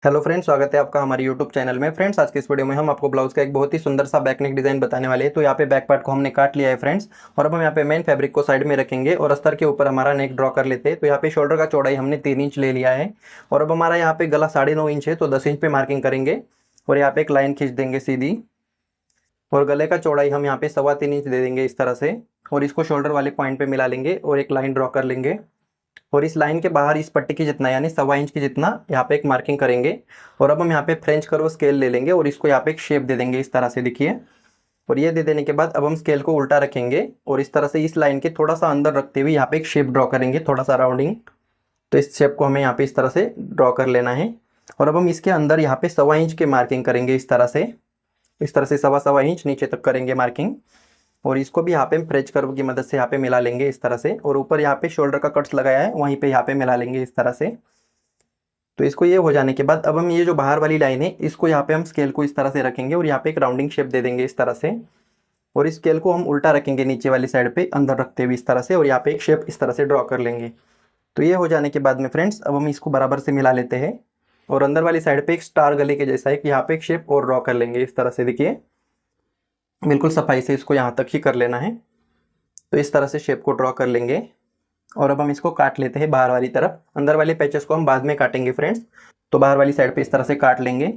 Hello friends, स्वागत है आपका हमारे यूट्यूब चैनल में। फ्रेंड्स, आज के इस वीडियो में हम आपको ब्लाउज का एक बहुत ही सुंदर सा बैक नेक डिजाइन बताने वाले हैं। तो यहाँ पे बैक पार्ट को हमने काट लिया है फ्रेंड्स, और अब हम यहाँ पे मेन फैब्रिक को साइड में रखेंगे और अस्तर के ऊपर हमारा नेक ड्रॉ कर लेते हैं। तो यहाँ पे शोल्डर का चौड़ाई हमने 3 इंच ले लिया है, और अब हमारा यहाँ पे गला 9.5 इंच है, तो 10 इंच पे मार्किंग करेंगे और यहाँ पे एक लाइन खींच देंगे सीधी। और गले का चौड़ाई हम यहाँ पे 3.25 इंच दे देंगे इस तरह से, और इसको शोल्डर वाले पॉइंट पे मिला लेंगे और एक लाइन ड्रॉ कर लेंगे। और इस लाइन के बाहर इस पट्टी की जितना यानी 1.25 इंच की जितना यहाँ पे एक मार्किंग करेंगे। और अब हम यहाँ पे फ्रेंच कर्व स्केल ले लेंगे और इसको यहाँ पे एक शेप दे देंगे इस तरह से, देखिए। और ये दे देने के बाद अब हम स्केल को उल्टा रखेंगे और इस तरह से इस लाइन के थोड़ा सा अंदर रखते हुए यहाँ पे एक शेप ड्रॉ करेंगे, थोड़ा सा राउंडिंग। तो इस शेप को हमें यहाँ पे इस तरह से ड्रॉ कर लेना है। और अब हम इसके अंदर यहाँ पे 1.25 इंच की मार्किंग करेंगे इस तरह से, सवा इंच नीचे तक करेंगे मार्किंग। और इसको भी यहाँ पे हम फ्रेंच कर्व की मदद से यहाँ पे मिला लेंगे इस तरह से, और ऊपर यहाँ पे शोल्डर का कट्स लगाया है वहीं पे यहाँ पे मिला लेंगे इस तरह से। तो इसको ये हो जाने के बाद अब हम ये जो बाहर वाली लाइन है इसको यहाँ पे हम स्केल को इस तरह से रखेंगे और यहाँ पे एक राउंडिंग शेप दे देंगे इस तरह से। और इस स्केल को हम उल्टा रखेंगे नीचे वाली साइड पे अंदर रखते हुए इस तरह से, और यहाँ पे एक शेप इस तरह से ड्रॉ कर लेंगे। तो ये हो जाने के बाद में फ्रेंड्स अब हम इसको बराबर से मिला लेते हैं और अंदर वाली साइड पे एक स्टार गले के जैसा एक यहाँ पे एक शेप और ड्रॉ कर लेंगे इस तरह से, देखिए। बिल्कुल सफाई से इसको यहाँ तक ही कर लेना है। तो इस तरह से शेप को ड्रॉ कर लेंगे और अब हम इसको काट लेते हैं बाहर वाली तरफ। अंदर वाले पैचेस को हम बाद में काटेंगे फ्रेंड्स। तो बाहर वाली साइड पे इस तरह से काट लेंगे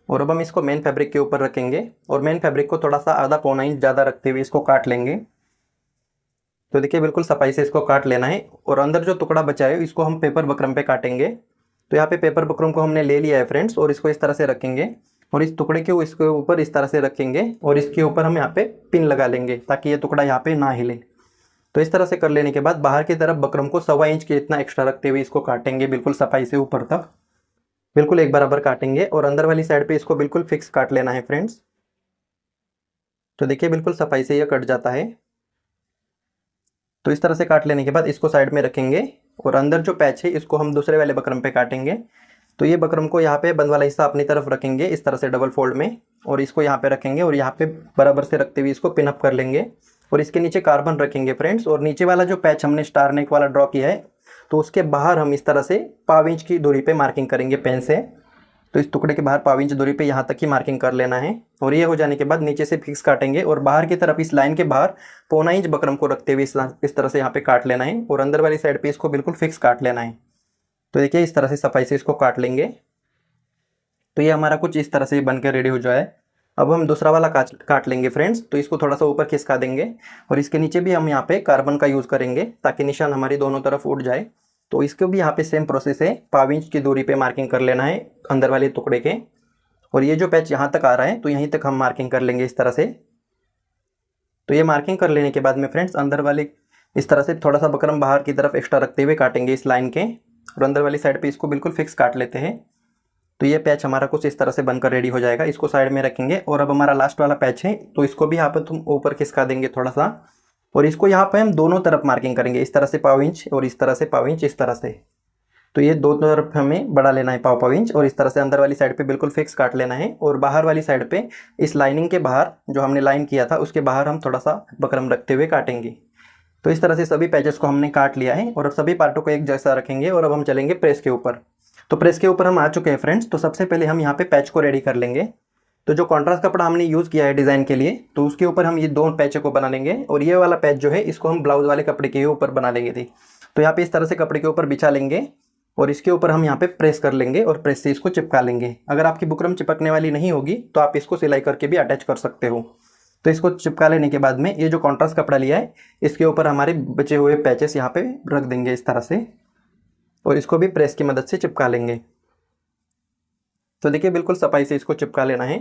और अब हम इसको मेन फैब्रिक के ऊपर रखेंगे और मेन फैब्रिक को थोड़ा सा आधा पौना इंच ज़्यादा रखते हुए इसको काट लेंगे। तो देखिए बिल्कुल सफाई से इसको काट लेना है। और अंदर जो टुकड़ा बचा है इसको हम पेपर बकरम पे काटेंगे। तो यहाँ पे पेपर बकरम को हमने ले लिया है फ्रेंड्स, और इसको इस तरह से रखेंगे और इस टुकड़े के इसके ऊपर इस तरह से रखेंगे और इसके ऊपर हम यहाँ पे पिन लगा लेंगे ताकि ये टुकड़ा यहाँ पे ना हिले। तो इस तरह से कर लेने के बाद बाहर की तरफ बकरम को 1.25 इंच के इतना एक्स्ट्रा रखते हुए इसको काटेंगे बिल्कुल सफाई से ऊपर तक, बिल्कुल एक बराबर काटेंगे। और अंदर वाली साइड पे इसको बिल्कुल फिक्स काट लेना है फ्रेंड्स। तो देखिए बिल्कुल सफाई से ये कट जाता है। तो इस तरह से काट लेने के बाद इसको साइड में रखेंगे और अंदर जो पैच है इसको हम दूसरे वाले बकरम पे काटेंगे। तो ये बकरम को यहाँ पे बंद वाला हिस्सा अपनी तरफ रखेंगे इस तरह से डबल फोल्ड में, और इसको यहाँ पे रखेंगे और यहाँ पे बराबर से रखते हुए इसको पिन अप कर लेंगे। और इसके नीचे कार्बन रखेंगे फ्रेंड्स, और नीचे वाला जो पैच हमने स्टार नेक वाला ड्रॉ किया है तो उसके बाहर हम इस तरह से 1.25 इंच की दूरी पे मार्किंग करेंगे पेन से। तो इस टुकड़े के बाहर 1.25 इंच दूरी पे यहाँ तक ही मार्किंग कर लेना है। और ये हो जाने के बाद नीचे से फिक्स काटेंगे और बाहर की तरफ इस लाइन के बाहर 1.25 इंच बकरम को रखते हुए इस तरह से यहाँ पे काट लेना है और अंदर वाली साइड पे इसको बिल्कुल फिक्स काट लेना है। तो देखिए इस तरह से सफाई से इसको काट लेंगे। तो ये हमारा कुछ इस तरह से बन के रेडी हो जाए। अब हम दूसरा वाला काट लेंगे फ्रेंड्स। तो इसको थोड़ा सा ऊपर खिसका देंगे और इसके नीचे भी हम यहाँ पे कार्बन का यूज़ करेंगे ताकि निशान हमारी दोनों तरफ उठ जाए। तो इसको भी यहाँ पे सेम प्रोसेस है, 1.25 इंच की दूरी पे मार्किंग कर लेना है अंदर वाले टुकड़े के। और ये जो पैच यहाँ तक आ रहा है तो यहीं तक हम मार्किंग कर लेंगे इस तरह से। तो ये मार्किंग कर लेने के बाद में फ्रेंड्स अंदर वाले इस तरह से थोड़ा सा बकरम बाहर की तरफ एक्स्ट्रा रखते हुए काटेंगे इस लाइन के, और अंदर वाली साइड पे इसको बिल्कुल फिक्स काट लेते हैं। तो ये पैच हमारा कुछ इस तरह से बनकर रेडी हो जाएगा। इसको साइड में रखेंगे और अब हमारा लास्ट वाला पैच है तो इसको भी यहाँ पर तुम ऊपर खिसका देंगे थोड़ा सा, और इसको यहाँ पे हम दोनों तरफ मार्किंग करेंगे इस तरह से 1.25 इंच और इस तरह से 1.25 इंच इस तरह से। तो ये दो तरफ हमें बढ़ा लेना है 1.25 इंच, और इस तरह से अंदर वाली साइड पे बिल्कुल फिक्स काट लेना है। और बाहर वाली साइड पे इस लाइनिंग के बाहर जो हमने लाइन किया था उसके बाहर हम थोड़ा सा बकरम रखते हुए काटेंगे। तो इस तरह से सभी पैचेस को हमने काट लिया है और अब सभी पार्टों को एक जैसा रखेंगे और अब हम चलेंगे प्रेस के ऊपर। तो प्रेस के ऊपर हम आ चुके हैं फ्रेंड्स। तो सबसे पहले हम यहाँ पे पैच को रेडी कर लेंगे। तो जो कॉन्ट्रास्ट कपड़ा हमने यूज़ किया है डिज़ाइन के लिए तो उसके ऊपर हम ये दो पैचों को बना लेंगे, और ये वाला पैच जो है इसको हम ब्लाउज वाले कपड़े के ऊपर बना लेंगे थी। तो यहाँ पे इस तरह से कपड़े के ऊपर बिछा लेंगे और इसके ऊपर हम यहाँ पे प्रेस कर लेंगे और प्रेस से इसको चिपका लेंगे। अगर आपकी बुकरम चिपकने वाली नहीं होगी तो आप इसको सिलाई करके भी अटैच कर सकते हो। तो इसको चिपका लेने के बाद में ये जो कॉन्ट्रास्ट कपड़ा लिया है इसके ऊपर हमारे बचे हुए पैचेस यहाँ पे रख देंगे इस तरह से, और इसको भी प्रेस की मदद से चिपका लेंगे। तो देखिए बिल्कुल सफाई से इसको चिपका लेना है,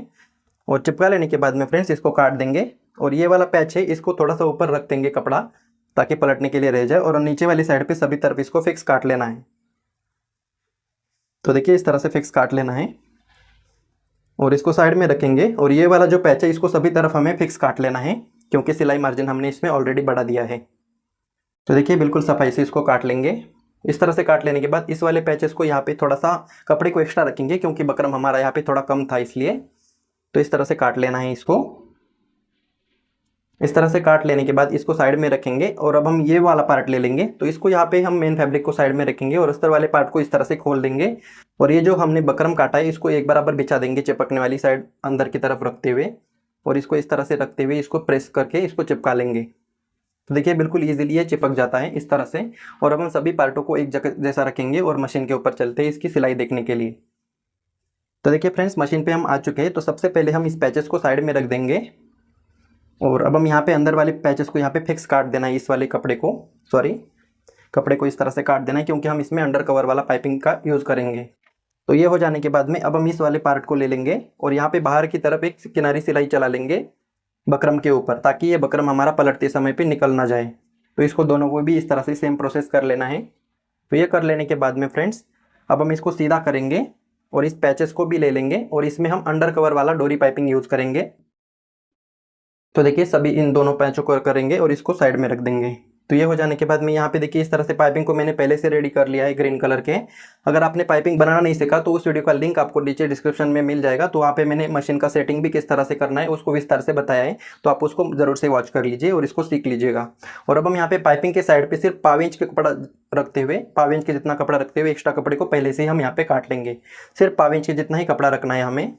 और चिपका लेने के बाद में फ्रेंड्स इसको काट देंगे। और ये वाला पैच है इसको थोड़ा सा ऊपर रख देंगे कपड़ा ताकि पलटने के लिए रह जाए, और नीचे वाली साइड पे सभी तरफ इसको फिक्स काट लेना है। तो देखिए इस तरह से फिक्स काट लेना है और इसको साइड में रखेंगे। और ये वाला जो पैच है इसको सभी तरफ हमें फिक्स काट लेना है क्योंकि सिलाई मार्जिन हमने इसमें ऑलरेडी बढ़ा दिया है। तो देखिए बिल्कुल सफाई से इसको काट लेंगे। इस तरह से काट लेने के बाद इस वाले पैचेस को यहाँ पे थोड़ा सा कपड़े को एक्स्ट्रा रखेंगे क्योंकि बकरम हमारा यहाँ पे थोड़ा कम था इसलिए। तो इस तरह से काट लेना है इसको। इस तरह से काट लेने के बाद इसको साइड में रखेंगे और अब हम ये वाला पार्ट ले लेंगे। तो इसको यहाँ पे हम मेन फैब्रिक को साइड में रखेंगे और अस्तर वाले पार्ट को इस तरह से खोल देंगे और ये जो हमने बकरम काटा है इसको एक बराबर बिछा देंगे चिपकने वाली साइड अंदर की तरफ रखते हुए और इसको इस तरह से रखते हुए इसको प्रेस करके इसको चिपका लेंगे। तो देखिए बिल्कुल ईजिली ये चिपक जाता है इस तरह से। और अब हम सभी पार्टों को एक जगह जैसा रखेंगे और मशीन के ऊपर चलते हैं इसकी सिलाई देखने के लिए। तो देखिए फ्रेंड्स मशीन पे हम आ चुके हैं। तो सबसे पहले हम इस पैचेस को साइड में रख देंगे और अब हम यहाँ पे अंदर वाले पैचेस को यहाँ पे फिक्स काट देना है इस वाले कपड़े को, कपड़े को इस तरह से काट देना है क्योंकि हम इसमें अंडर कवर वाला पाइपिंग का यूज़ करेंगे। तो ये हो जाने के बाद में अब हम इस वाले पार्ट को ले लेंगे और यहाँ पे बाहर की तरफ एक किनारी सिलाई चला लेंगे बकरम के ऊपर ताकि ये बकरम हमारा पलटते समय पे निकल ना जाए। तो इसको दोनों को भी इस तरह से सेम प्रोसेस कर लेना है। तो ये कर लेने के बाद में फ्रेंड्स अब हम इसको सीधा करेंगे और इस पैचेस को भी ले लेंगे और इसमें हम अंडर कवर वाला डोरी पाइपिंग यूज़ करेंगे। तो देखिए सभी इन दोनों पैचों को करेंगे और इसको साइड में रख देंगे। तो ये हो जाने के बाद में यहाँ पे देखिए इस तरह से पाइपिंग को मैंने पहले से रेडी कर लिया है ग्रीन कलर के। अगर आपने पाइपिंग बनाना नहीं सीखा तो उस वीडियो का लिंक आपको नीचे डिस्क्रिप्शन में मिल जाएगा। तो वहाँ पे मैंने मशीन का सेटिंग भी किस तरह से करना है उसको विस्तार से बताया है, तो आप उसको ज़रूर से वॉच कर लीजिए और इसको सीख लीजिएगा। और अब हम यहाँ पे पाइपिंग के साइड पर सिर्फ पाव इंच के कपड़ा रखते हुए, पाव इंच के जितना कपड़ा रखते हुए एक्स्ट्रा कपड़े को पहले से ही हम यहाँ पे काट लेंगे। सिर्फ पाव इंच के जितना ही कपड़ा रखना है हमें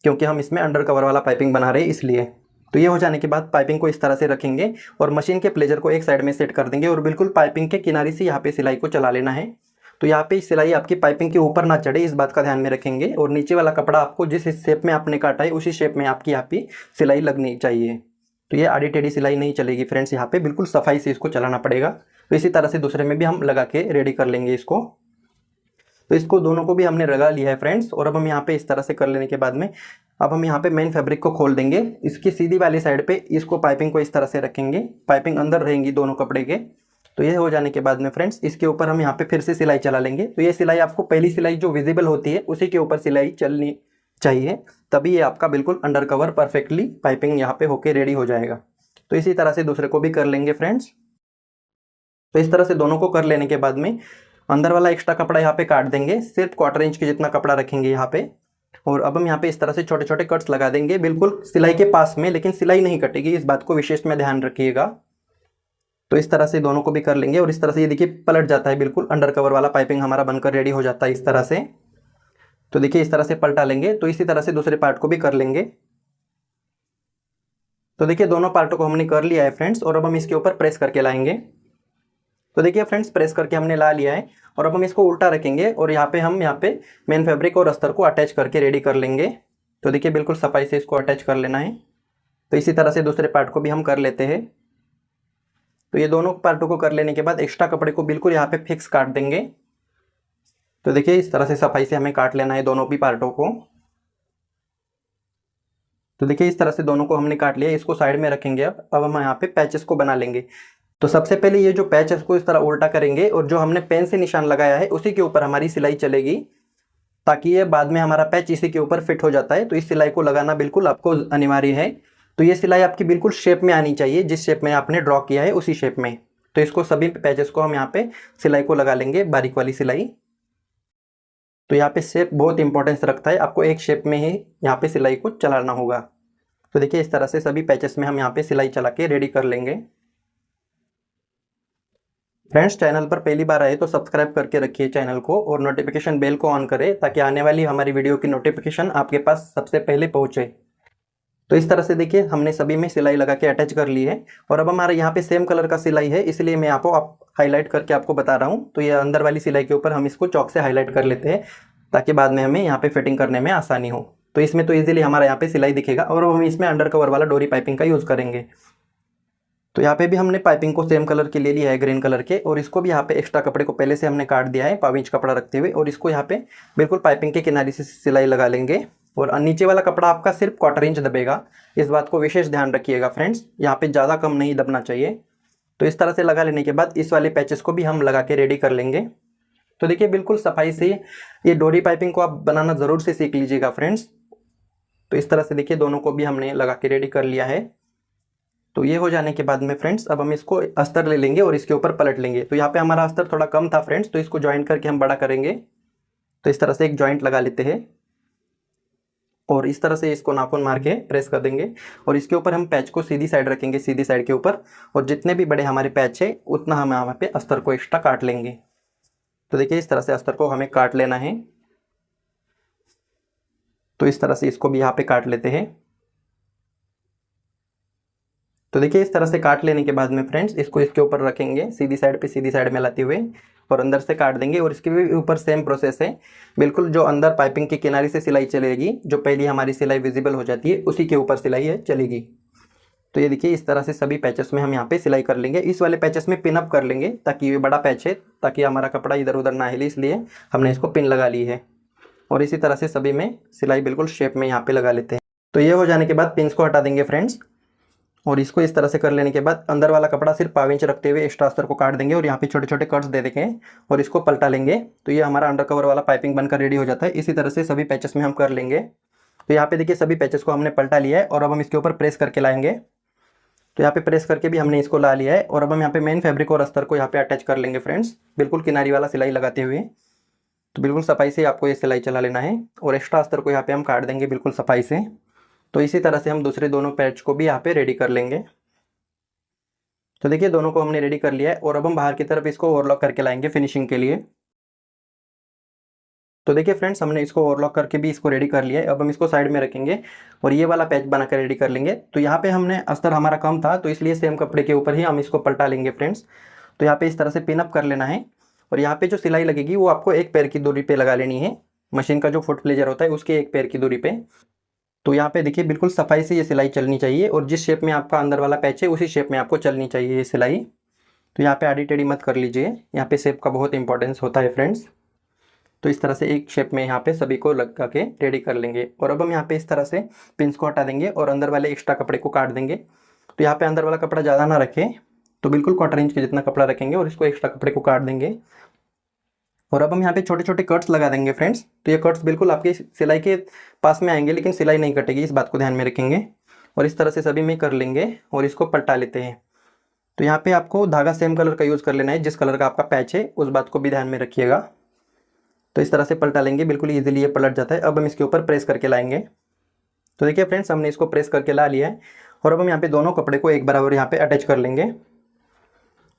क्योंकि हम इसमें अंडर कवर वाला पाइपिंग बना रहे हैं इसलिए। तो ये हो जाने के बाद पाइपिंग को इस तरह से रखेंगे और मशीन के प्लेजर को एक साइड में सेट कर देंगे और बिल्कुल पाइपिंग के किनारे से यहाँ पे सिलाई को चला लेना है। तो यहाँ पे सिलाई आपकी पाइपिंग के ऊपर ना चढ़े इस बात का ध्यान में रखेंगे और नीचे वाला कपड़ा आपको जिस शेप में आपने काटा है उसी शेप में आपकी यहाँ पे सिलाई लगनी चाहिए। तो ये आड़ी टेढ़ी सिलाई नहीं चलेगी फ्रेंड्स, यहाँ पे बिल्कुल सफाई से इसको चलाना पड़ेगा। तो इसी तरह से दूसरे में भी हम लगा के रेडी कर लेंगे इसको। तो इसको दोनों को भी हमने लगा लिया है फ्रेंड्स। और अब हम यहाँ पे इस तरह से कर लेने के बाद में अब हम यहाँ पे मेन फैब्रिक को खोल देंगे। इसकी सीधी वाली साइड पे इसको पाइपिंग को इस तरह से रखेंगे, पाइपिंग अंदर रहेंगी दोनों कपड़े के। तो ये हो जाने के बाद में फ्रेंड्स इसके ऊपर हम यहाँ पे फिर से सिलाई चला लेंगे। तो ये सिलाई आपको पहली सिलाई जो विजिबल होती है उसी के ऊपर सिलाई चलनी चाहिए, तभी ये आपका बिल्कुल अंडर कवर परफेक्टली पाइपिंग यहाँ पे होके रेडी हो जाएगा। तो इसी तरह से दूसरे को भी कर लेंगे फ्रेंड्स। तो इस तरह से दोनों को कर लेने के बाद में अंदर वाला एक्स्ट्रा कपड़ा यहाँ पे काट देंगे, सिर्फ 1/4 इंच के जितना कपड़ा रखेंगे यहाँ पे। और अब हम यहाँ पे इस तरह से छोटे छोटे कट्स लगा देंगे बिल्कुल सिलाई के पास में, लेकिन सिलाई नहीं कटेगी, इस बात को विशेष में ध्यान रखिएगा। तो इस तरह से दोनों को भी कर लेंगे और इस तरह से ये देखिए पलट जाता है, बिल्कुल अंडर कवर वाला पाइपिंग हमारा बनकर रेडी हो जाता है इस तरह से। तो देखिए इस तरह से पलटा लेंगे। तो इसी तरह से दूसरे पार्ट को भी कर लेंगे। तो देखिए दोनों पार्टों को हमने कर लिया है फ्रेंड्स और अब हम इसके ऊपर प्रेस करके लाएंगे। तो देखिए फ्रेंड्स प्रेस करके हमने ला लिया है और अब हम इसको उल्टा रखेंगे और यहाँ पे मेन फैब्रिक और अस्तर को अटैच करके रेडी कर लेंगे। तो देखिए बिल्कुल सफाई से इसको अटैच कर लेना है। तो इसी तरह से दूसरे पार्ट को भी हम कर लेते हैं। तो ये दोनों पार्टों को कर लेने के बाद एक्स्ट्रा कपड़े को बिल्कुल यहाँ पे फिक्स काट देंगे। तो देखिए इस तरह से सफाई से हमें काट लेना है दोनों भी पार्टों को। तो देखिए इस तरह से दोनों को हमने काट लिया, इसको साइड में रखेंगे। अब हम यहाँ पे पैचेस को बना लेंगे। तो सबसे पहले ये जो पैच है इसको इस तरह उल्टा करेंगे और जो हमने पेन से निशान लगाया है उसी के ऊपर हमारी सिलाई चलेगी, ताकि ये बाद में हमारा पैच इसी के ऊपर फिट हो जाता है। तो इस सिलाई को लगाना बिल्कुल आपको अनिवार्य है। तो ये सिलाई आपकी बिल्कुल शेप में आनी चाहिए, जिस शेप में आपने ड्रॉ किया है उसी शेप में। तो इसको सभी पैचेस को हम यहाँ पे सिलाई को लगा लेंगे, बारीक वाली सिलाई। तो यहाँ पे शेप बहुत इंपॉर्टेंस रखता है, आपको एक शेप में ही यहाँ पे सिलाई को चलाना होगा। तो देखिए इस तरह से सभी पैचेस में हम यहाँ पे सिलाई चला के रेडी कर लेंगे। फ्रेंड्स चैनल पर पहली बार आए तो सब्सक्राइब करके रखिए चैनल को और नोटिफिकेशन बेल को ऑन करें ताकि आने वाली हमारी वीडियो की नोटिफिकेशन आपके पास सबसे पहले पहुंचे। तो इस तरह से देखिए हमने सभी में सिलाई लगा के अटैच कर ली है और अब हमारे यहाँ पे सेम कलर का सिलाई है, इसलिए मैं आपको हाईलाइट करके आपको बता रहा हूँ। तो ये अंदर वाली सिलाई के ऊपर हम इसको चौक से हाईलाइट कर लेते हैं ताकि बाद में हमें यहाँ पे फिटिंग करने में आसानी हो। तो इसमें तो ईजिली हमारा यहाँ पे सिलाई दिखेगा और हम इसमें अंडर कवर वाला डोरी पाइपिंग का यूज़ करेंगे। तो यहाँ पे भी हमने पाइपिंग को सेम कलर के ले लिया है, ग्रीन कलर के, और इसको भी यहाँ पे एक्स्ट्रा कपड़े को पहले से हमने काट दिया है पाव इंच कपड़ा रखते हुए और इसको यहाँ पे बिल्कुल पाइपिंग के किनारे से सिलाई लगा लेंगे। और नीचे वाला कपड़ा आपका सिर्फ 1/4 इंच दबेगा, इस बात को विशेष ध्यान रखिएगा फ्रेंड्स, यहाँ पे ज़्यादा कम नहीं दबना चाहिए। तो इस तरह से लगा लेने के बाद इस वाले पैचेस को भी हम लगा के रेडी कर लेंगे। तो देखिए बिल्कुल सफाई से ये डोरी पाइपिंग को आप बनाना ज़रूर से सीख लीजिएगा फ्रेंड्स। तो इस तरह से देखिए दोनों को भी हमने लगा के रेडी कर लिया है। तो ये हो जाने के बाद में फ्रेंड्स अब हम इसको अस्तर ले लेंगे और इसके ऊपर पलट लेंगे। तो यहाँ पे हमारा अस्तर थोड़ा कम था फ्रेंड्स, तो इसको ज्वाइंट करके हम बड़ा करेंगे। तो इस तरह से एक ज्वाइंट लगा लेते हैं और इस तरह से इसको नाखून मार के प्रेस कर देंगे और इसके ऊपर हम पैच को सीधी साइड रखेंगे, सीधी साइड के ऊपर, और जितने भी बड़े हमारे पैच है उतना हम यहाँ पे अस्तर को एक्स्ट्रा काट लेंगे। तो देखिए इस तरह से अस्तर को हमें काट लेना है। तो इस तरह से इसको भी यहाँ पे काट लेते हैं। तो देखिए इस तरह से काट लेने के बाद में फ्रेंड्स इसको इसके ऊपर रखेंगे, सीधी साइड पे सीधी साइड में लाते हुए, और अंदर से काट देंगे। और इसके भी ऊपर सेम प्रोसेस है बिल्कुल, जो अंदर पाइपिंग के किनारे से सिलाई चलेगी, जो पहली हमारी सिलाई विजिबल हो जाती है उसी के ऊपर सिलाई है चलेगी। तो ये देखिए इस तरह से सभी पैचेस में हम यहाँ पे सिलाई कर लेंगे। इस वाले पैचेस में पिन अप कर लेंगे ताकि ये बड़ा पैच है, ताकि हमारा कपड़ा इधर उधर ना हिले, इसलिए हमने इसको पिन लगा ली है। और इसी तरह से सभी में सिलाई बिल्कुल शेप में यहाँ पे लगा लेते हैं। तो ये हो जाने के बाद पिन्स को हटा देंगे फ्रेंड्स, और इसको इस तरह से कर लेने के बाद अंदर वाला कपड़ा सिर्फ 5 इंच रखते हुए एक्स्ट्रा अस्तर को काट देंगे और यहाँ पे छोटे छोटे कट्स दे देंगे और इसको पलटा लेंगे। तो ये हमारा अंडर कवर वाला पाइपिंग बनकर रेडी हो जाता है। इसी तरह से सभी पैचेस में हम कर लेंगे। तो यहाँ पे देखिए सभी पैचेस को हमने पलटा लिया है और अब हम इसके ऊपर प्रेस करके लाएंगे। तो यहाँ पे प्रेस करके भी हमने इसको ला लिया है और अब हम यहाँ पे मेन फैब्रिक और अस्तर को यहाँ पे अटैच कर लेंगे फ्रेंड्स, बिल्कुल किनारी वाला सिलाई लगाते हुए। तो बिल्कुल सफाई से आपको ये सिलाई चला लेना है और एक्स्ट्रा अस्तर को यहाँ पे हम काट देंगे बिल्कुल सफाई से। तो इसी तरह से हम दूसरे दोनों पैच को भी यहाँ पे रेडी कर लेंगे। तो देखिए दोनों को हमने रेडी कर लिया है और अब हम बाहर की तरफ इसको ओवरलॉक करके लाएंगे फिनिशिंग के लिए। तो देखिए फ्रेंड्स हमने इसको ओवरलॉक करके भी इसको रेडी कर लिया है। अब हम इसको साइड में रखेंगे और ये वाला पैच बनाकर रेडी कर लेंगे। तो यहाँ पे हमने अस्तर हमारा कम था तो इसलिए सेम कपड़े के ऊपर ही हम इसको पलटा लेंगे फ्रेंड्स। तो यहाँ पे इस तरह से पिन अप कर लेना है और यहाँ पे जो सिलाई लगेगी वो आपको 1 पैर की दूरी पे लगा लेनी है। मशीन का जो फुट प्लेजर होता है उसके 1 पैर की दूरी पे। तो यहाँ पे देखिए बिल्कुल सफाई से ये सिलाई चलनी चाहिए और जिस शेप में आपका अंदर वाला पैच है उसी शेप में आपको चलनी चाहिए ये सिलाई। तो यहाँ पे आड़ी टेढ़ी मत कर लीजिए, यहाँ पे शेप का बहुत इंपॉर्टेंस होता है फ्रेंड्स। तो इस तरह से एक शेप में यहाँ पे सभी को लगा के रेडी कर लेंगे और अब हम यहाँ पे इस तरह से पिंस को हटा देंगे और अंदर वाले एक्स्ट्रा कपड़े को काट देंगे। तो यहाँ पे अंदर वाला कपड़ा ज़्यादा ना रखें, तो बिल्कुल 1/4 इंच के जितना कपड़ा रखेंगे और इसको एक्स्ट्रा कपड़े को काट देंगे। और अब हम यहाँ पे छोटे छोटे कट्स लगा देंगे फ्रेंड्स। तो ये कट्स बिल्कुल आपकी सिलाई के पास में आएंगे लेकिन सिलाई नहीं कटेगी, इस बात को ध्यान में रखेंगे। और इस तरह से सभी में कर लेंगे और इसको पलटा लेते हैं। तो यहाँ पे आपको धागा सेम कलर का यूज़ कर लेना है, जिस कलर का आपका पैच है उस बात को भी ध्यान में रखिएगा। तो इस तरह से पलटा लेंगे, बिल्कुल ईजिली ये पलट जाता है। अब हम इसके ऊपर प्रेस करके लाएंगे। तो देखिए फ्रेंड्स हमने इसको प्रेस करके ला लिया है और अब हम यहाँ पे दोनों कपड़े को एक बराबर यहाँ पे अटैच कर लेंगे।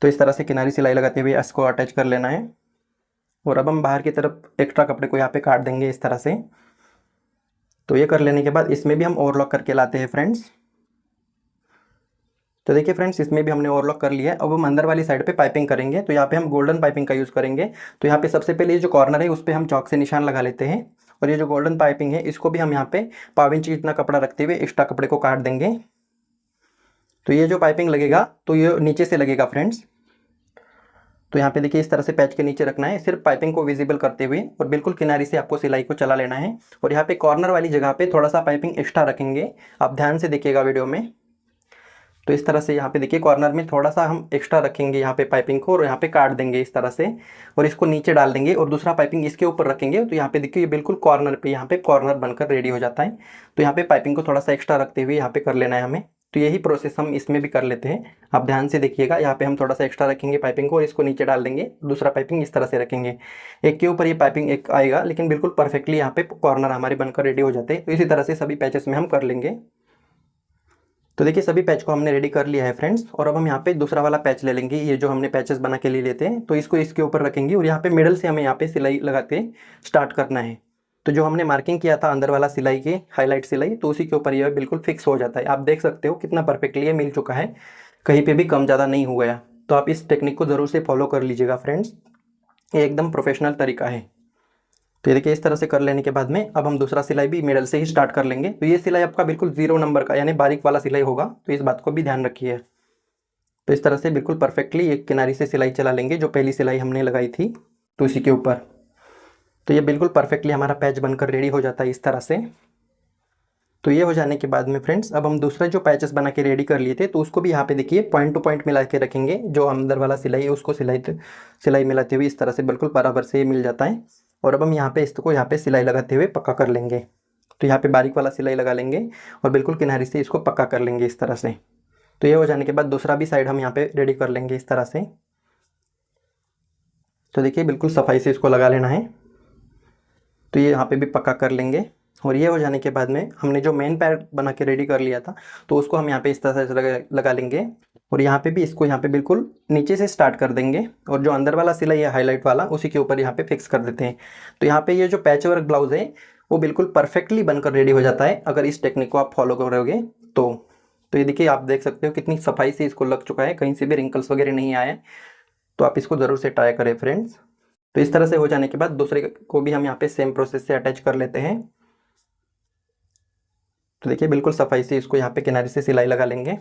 तो इस तरह से किनारी सिलाई लगाते हुए इसको अटैच कर लेना है और अब हम बाहर की तरफ एक्स्ट्रा कपड़े को यहाँ पे काट देंगे इस तरह से। तो ये कर लेने के बाद इसमें भी हम ओवरलॉक करके लाते हैं फ्रेंड्स। तो देखिए फ्रेंड्स इसमें भी हमने ओवरलॉक कर लिया है। अब हम अंदर वाली साइड पे पाइपिंग करेंगे। तो यहाँ पे हम गोल्डन पाइपिंग का यूज़ करेंगे। तो यहाँ पे सबसे पहले ये जो कॉर्नर है उस पर हम चौक से निशान लगा लेते हैं और ये जो गोल्डन पाइपिंग है इसको भी हम यहाँ पे 1/4 इंच इतना कपड़ा रखते हुए एक्स्ट्रा कपड़े को काट देंगे। तो ये जो पाइपिंग लगेगा तो ये नीचे से लगेगा फ्रेंड्स। तो यहाँ पे देखिए इस तरह से पैच के नीचे रखना है, सिर्फ पाइपिंग को विजिबल करते हुए और बिल्कुल किनारी से आपको सिलाई को चला लेना है। और यहाँ पे कॉर्नर वाली जगह पे थोड़ा सा पाइपिंग एक्स्ट्रा रखेंगे, आप ध्यान से देखिएगा वीडियो में। तो इस तरह से यहाँ पे देखिए कॉर्नर में थोड़ा सा हम एक्स्ट्रा रखेंगे यहाँ पे पाइपिंग को और यहाँ पे काट देंगे इस तरह से और इसको नीचे डाल देंगे और दूसरा पाइपिंग इसके ऊपर रखेंगे। तो यहाँ पे देखिए ये बिल्कुल कॉर्नर पे यहाँ पे कॉर्नर बनकर रेडी हो जाता है। तो यहाँ पे पाइपिंग को थोड़ा सा एक्स्ट्रा रखते हुए यहाँ पे कर लेना है हमें। तो यही प्रोसेस हम इसमें भी कर लेते हैं, आप ध्यान से देखिएगा। यहाँ पे हम थोड़ा सा एक्स्ट्रा रखेंगे पाइपिंग को और इसको नीचे डाल देंगे, दूसरा पाइपिंग इस तरह से रखेंगे, एक के ऊपर ये पाइपिंग एक आएगा लेकिन बिल्कुल परफेक्टली यहाँ पे कॉर्नर हमारे बनकर रेडी हो जाते हैं। तो इसी तरह से सभी पैचेस में हम कर लेंगे। तो देखिए सभी पैच को हमने रेडी कर लिया है फ्रेंड्स और अब हम यहाँ पे दूसरा वाला पैच ले लेंगे, ये जो हमने पैचेस बना के ले लेते हैं। तो इसको इसके ऊपर रखेंगे और यहाँ पे मिडल से हमें यहाँ पे सिलाई लगाते स्टार्ट करना है। तो जो हमने मार्किंग किया था अंदर वाला सिलाई की हाईलाइट सिलाई, तो उसी के ऊपर ये बिल्कुल फिक्स हो जाता है। आप देख सकते हो कितना परफेक्टली ये मिल चुका है, कहीं पे भी कम ज़्यादा नहीं हो गया। तो आप इस टेक्निक को ज़रूर से फॉलो कर लीजिएगा फ्रेंड्स, ये एकदम प्रोफेशनल तरीका है। तो ये देखिए इस तरह से कर लेने के बाद में अब हम दूसरा सिलाई भी मिडल से ही स्टार्ट कर लेंगे। तो ये सिलाई आपका बिल्कुल 0 नंबर का यानी बारीक वाला सिलाई होगा, तो इस बात को भी ध्यान रखिए। तो इस तरह से बिल्कुल परफेक्टली एक किनारी से सिलाई चला लेंगे जो पहली सिलाई हमने लगाई थी तो इसी के ऊपर। तो ये बिल्कुल परफेक्टली हमारा पैच बनकर रेडी हो जाता है इस तरह से। तो ये हो जाने के बाद में फ्रेंड्स अब हम दूसरा जो पैचेस बना के रेडी कर लिए थे तो उसको भी यहाँ पे देखिए पॉइंट टू पॉइंट मिला के रखेंगे। जो अंदर वाला सिलाई है उसको सिलाई मिलाते हुए इस तरह से बिल्कुल बराबर से मिल जाता है। और अब हम यहाँ पे इसको यहाँ पे सिलाई लगाते हुए पक्का कर लेंगे। तो यहाँ पे बारीक वाला सिलाई लगा लेंगे और बिल्कुल किनारे से इसको पक्का कर लेंगे इस तरह से। तो ये हो जाने के बाद दूसरा भी साइड हम यहाँ पे रेडी कर लेंगे इस तरह से। तो देखिए बिल्कुल सफाई से इसको लगा लेना है। तो ये यहाँ पे भी पक्का कर लेंगे और ये हो जाने के बाद में हमने जो मेन पैड बना के रेडी कर लिया था, तो उसको हम यहाँ पे इस तरह से लगा लेंगे। और यहाँ पे भी इसको यहाँ पे बिल्कुल नीचे से स्टार्ट कर देंगे, और जो अंदर वाला सिलाई है हाईलाइट वाला, उसी के ऊपर यहाँ पे फिक्स कर देते हैं। तो यहाँ पे ये जो पैच वर्क ब्लाउज है वो बिल्कुल परफेक्टली बनकर रेडी हो जाता है अगर इस टेक्निक को आप फॉलो करोगे तो ये देखिए, आप देख सकते हो कितनी सफाई से इसको लग चुका है, कहीं से भी रिंकल्स वगैरह नहीं आए। तो आप इसको ज़रूर से ट्राई करें फ्रेंड्स। तो इस तरह से हो जाने के बाद दूसरे को भी हम यहाँ पे सेम प्रोसेस से अटैच कर लेते हैं। तो देखिए बिल्कुल सफाई से इसको यहाँ पे किनारे से सिलाई लगा लेंगे।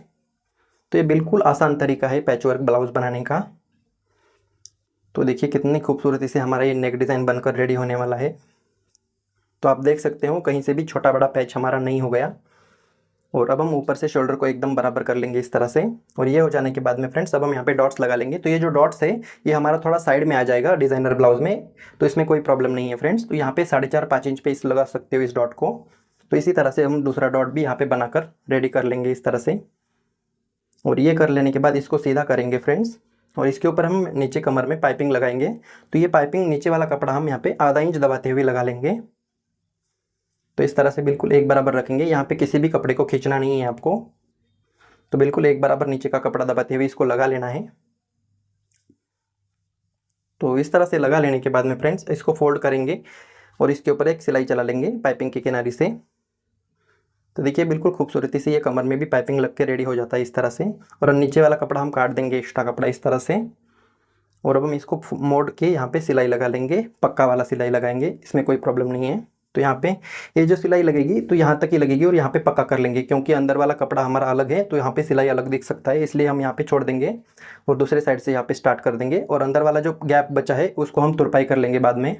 तो ये बिल्कुल आसान तरीका है पैच वर्क ब्लाउज बनाने का। तो देखिए कितनी खूबसूरती से हमारा ये नेक डिज़ाइन बनकर रेडी होने वाला है। तो आप देख सकते हो कहीं से भी छोटा बड़ा पैच हमारा नहीं हो गया। और अब हम ऊपर से शोल्डर को एकदम बराबर कर लेंगे इस तरह से। और ये हो जाने के बाद में फ्रेंड्स अब हम यहाँ पे डॉट्स लगा लेंगे। तो ये जो डॉट्स है ये हमारा थोड़ा साइड में आ जाएगा डिज़ाइनर ब्लाउज में, तो इसमें कोई प्रॉब्लम नहीं है फ्रेंड्स। तो यहाँ पे 4.5-5 इंच पे इस लगा सकते हो इस डॉट को। तो इसी तरह से हम दूसरा डॉट भी यहाँ पे बनाकर रेडी कर लेंगे इस तरह से। और ये कर लेने के बाद इसको सीधा करेंगे फ्रेंड्स, और इसके ऊपर हम नीचे कमर में पाइपिंग लगाएंगे। तो ये पाइपिंग नीचे वाला कपड़ा हम यहाँ पे आधा इंच दबाते हुए लगा लेंगे। तो इस तरह से बिल्कुल एक बराबर रखेंगे, यहाँ पे किसी भी कपड़े को खींचना नहीं है आपको। तो बिल्कुल एक बराबर नीचे का कपड़ा दबाते हुए इसको लगा लेना है। तो इस तरह से लगा लेने के बाद में फ्रेंड्स इसको फोल्ड करेंगे और इसके ऊपर एक सिलाई चला लेंगे पाइपिंग के किनारे से। तो देखिए बिल्कुल खूबसूरती से ये कमर में भी पाइपिंग लग के रेडी हो जाता है इस तरह से। और नीचे वाला कपड़ा हम काट देंगे, एक्स्ट्रा कपड़ा इस तरह से। और अब हम इसको मोड़ के यहाँ पे सिलाई लगा लेंगे, पक्का वाला सिलाई लगाएंगे, इसमें कोई प्रॉब्लम नहीं है। तो यहाँ पे ये जो सिलाई लगेगी तो यहाँ तक ही लगेगी, और यहाँ पे पक्का कर लेंगे क्योंकि अंदर वाला कपड़ा हमारा अलग है, तो यहाँ पे सिलाई अलग दिख सकता है, इसलिए हम यहाँ पे छोड़ देंगे और दूसरे साइड से यहाँ पे स्टार्ट कर देंगे। और अंदर वाला जो गैप बचा है उसको हम तुरपाई कर लेंगे बाद में।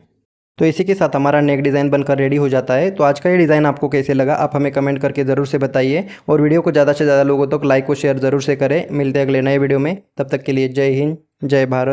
तो इसी के साथ हमारा नेक डिज़ाइन बनकर रेडी हो जाता है। तो आज का ये डिज़ाइन आपको कैसे लगा आप हमें कमेंट करके ज़रूर से बताइए, और वीडियो को ज़्यादा से ज़्यादा लोगों तक लाइक और शेयर ज़रूर से करें। मिलते हैं अगले नए वीडियो में, तब तक के लिए जय हिंद, जय भारत।